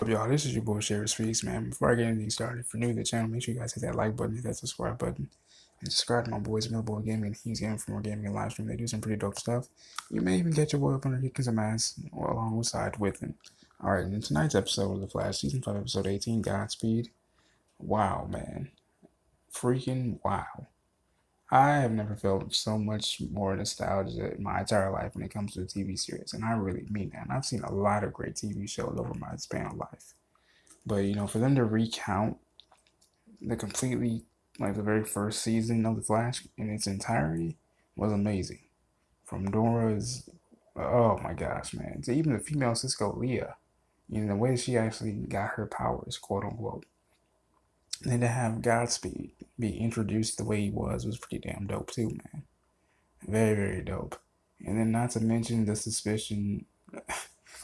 Up, y'all? This is your boy Sheriff's Feast, man. Before I get anything started, if you're new to the channel, make sure you guys hit that like button, hit that subscribe button, and subscribe to my boys Millaboy Gaming and Heemz Gaming for more gaming and live stream. They do some pretty dope stuff. You may even get your boy up under kicking some ass or alongside with him. Alright, in tonight's episode of The Flash, Season 5, Episode 18, Godspeed. Wow, man. Freaking wow. I have never felt so much more nostalgia in my entire life when it comes to a TV series, and I really mean that. And I've seen a lot of great TV shows over my span of life. But for them to recount the completely like the very first season of The Flash in its entirety was amazing. From Nora's, oh my gosh, man, to even the female Cisco Leah, the way she actually got her powers, quote unquote. And then to have Godspeed be introduced the way he was pretty damn dope too, man. Very, very dope. And then not to mention the suspicion.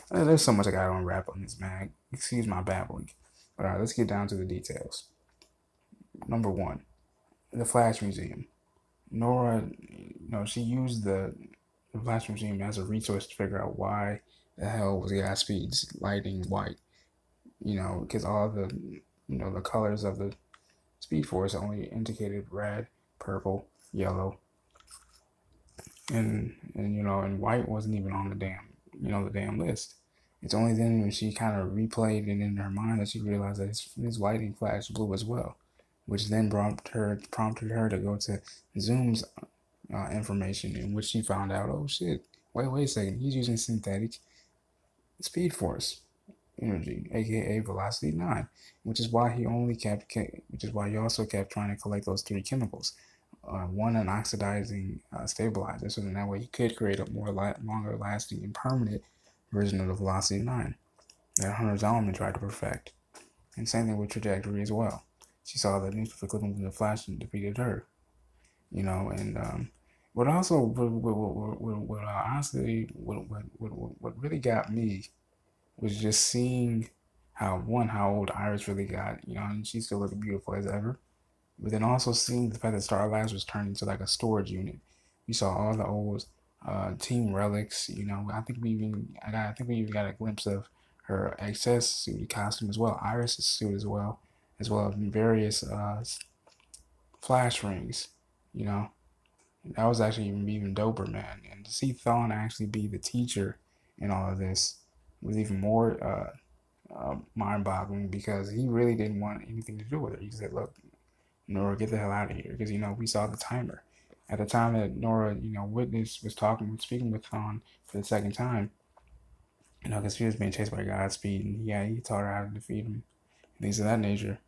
There's so much I gotta unwrap on this, man. Excuse my babbling. But alright, let's get down to the details. Number one, the Flash Museum. Nora, she used the Flash Museum as a resource to figure out why the hell was Godspeed's lighting white. Because all the colors of the Speed Force only indicated red, purple, yellow, and white wasn't even on the damn list. It's only then when she kind of replayed it in her mind that she realized that his lighting flashed blue as well, which then prompted her to go to Zoom's information, in which she found out, oh shit, wait a second, he's using synthetic Speed Force energy, aka Velocity 9, which is why he also kept trying to collect those three chemicals. One, an oxidizing stabilizer, so then that way he could create a more longer lasting and permanent version of the Velocity 9 that Hunter's element tried to perfect. And same thing with Trajectory as well. She saw the newspaper clippings in the Flash and defeated her. What also, honestly, what really got me was just seeing how old Iris really got, and she still looked beautiful as ever. But then also seeing the fact that Star Labs was turned into like a storage unit. We saw all the old team relics. I think we even got a glimpse of her excess suit costume as well, Iris's suit as well as various flash rings. You know, that was actually even doper, man. And to see Thawne actually be the teacher in all of this was even more mind-boggling, because he really didn't want anything to do with her. He said, "Look, Nora, get the hell out of here," because we saw the timer at the time that Nora, witness was speaking with Thawne for the second time. Because she was being chased by Godspeed, and yeah, he taught her how to defeat him, things of that nature.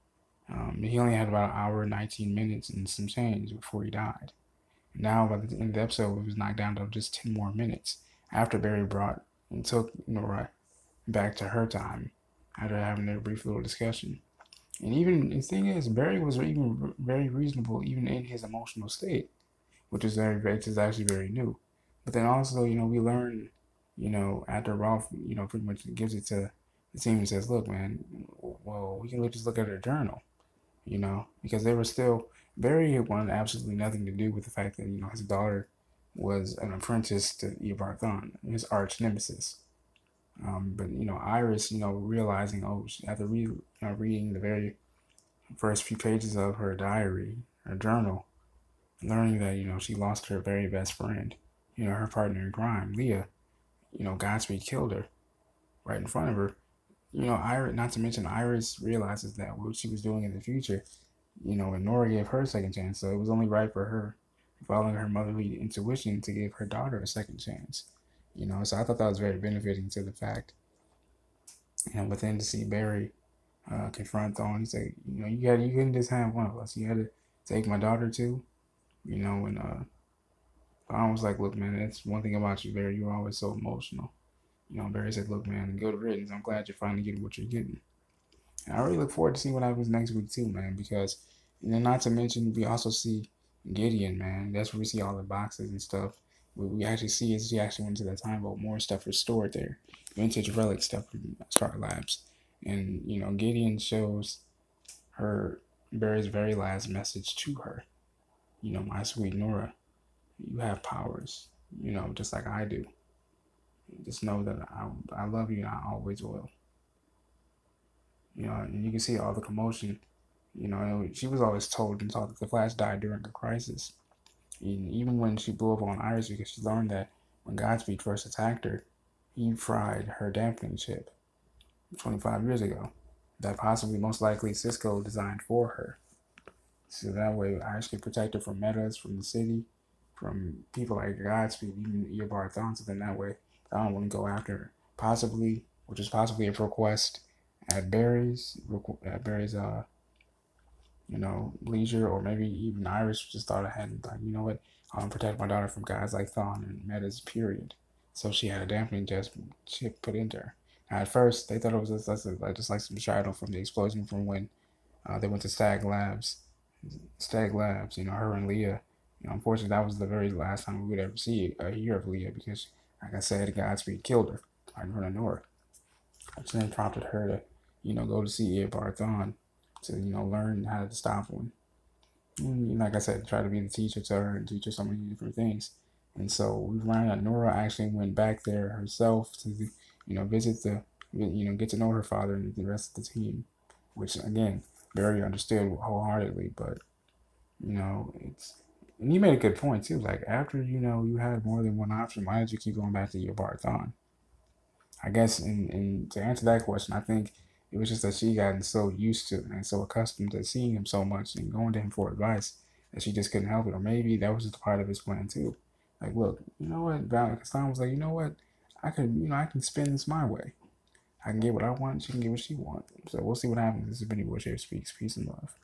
He only had about an hour, 19 minutes, and some change before he died. Now, by the end of the episode, it was knocked down to just 10 more minutes after Barry brought and took Nora back to her time after having their brief little discussion. And even the thing is, Barry was even very reasonable, even in his emotional state, which is actually very new. But then also, we learn, after Ralph, pretty much gives it to the team and says, "Look, man, well, we can just look at her journal," because they were still Barry had wanted absolutely nothing to do with the fact that his daughter was an apprentice to Eobard Thawne, his arch nemesis. But Iris, realizing, after reading the very first few pages of her diary, her journal, learning that she lost her very best friend, her partner in crime, Leah. Godspeed killed her right in front of her. Iris, not to mention Iris realizes that what she was doing in the future, and Nora gave her a second chance, so it was only right for her, following her motherly intuition, to give her daughter a second chance. So I thought that was very benefiting to the fact. But then to see Barry confront Thawne, he said, you couldn't just have one of us. You had to take my daughter too. And Thawne was like, "Look, man, that's one thing about you, Barry. You're always so emotional." Barry said, "Look, man, good riddance. I'm glad you're finally getting what you're getting." And I really look forward to seeing what happens next week too, man, because not to mention we also see Gideon, man. That's where we see all the boxes and stuff. We actually see is she actually went to that time vault, more stuff restored there, vintage relic stuff from Star Labs, and Gideon shows her Barry's very last message to her. My sweet Nora, you have powers, just like I do. Just know that I love you and I always will. You know, and you can see all the commotion. You know, she was always told and taught that the Flash died during a crisis. And even when she blew up on Iris, because she learned that when Godspeed first attacked her, he fried her dampening chip 25 years ago. That possibly, most likely, Cisco designed for her. So that way, Iris could protect her from metas, from the city, from people like Godspeed, even Eobard Thawne. So then that way, Thawne wouldn't go after her. Possibly, which is possibly a request at Barry's leisure, or maybe even Iris just thought ahead, like, you know what, I want to protect my daughter from guys like Thawne and metas, period. So she had a dampening just chip put into her. Now, at first, they thought it was just like some shadow from the explosion from when they went to Stag Labs, her and Leah. Unfortunately, that was the very last time we would ever see hear of Leah because, like I said, Godspeed killed her right in front of Nora, which then prompted her to, go to see Eobard Thawne to, learn how to stop one. And like I said, try to be the teacher to her and teach her so many different things. And so we found out Nora actually went back there herself to, visit get to know her father and the rest of the team, which again, Barry understood wholeheartedly. But it's, and you made a good point too. Like after you had more than one option, why did you keep going back to your Barthon? I guess, and to answer that question, I think it was just that she gotten so used to and so accustomed to seeing him so much and going to him for advice that she just couldn't help it. Or maybe that was just a part of his plan too. Like, look, you know what? Thawne was like, you know what? I can spin this my way. I can get what I want. She can get what she wants. So we'll see what happens. This is Benny Bush here speaks. Peace and love.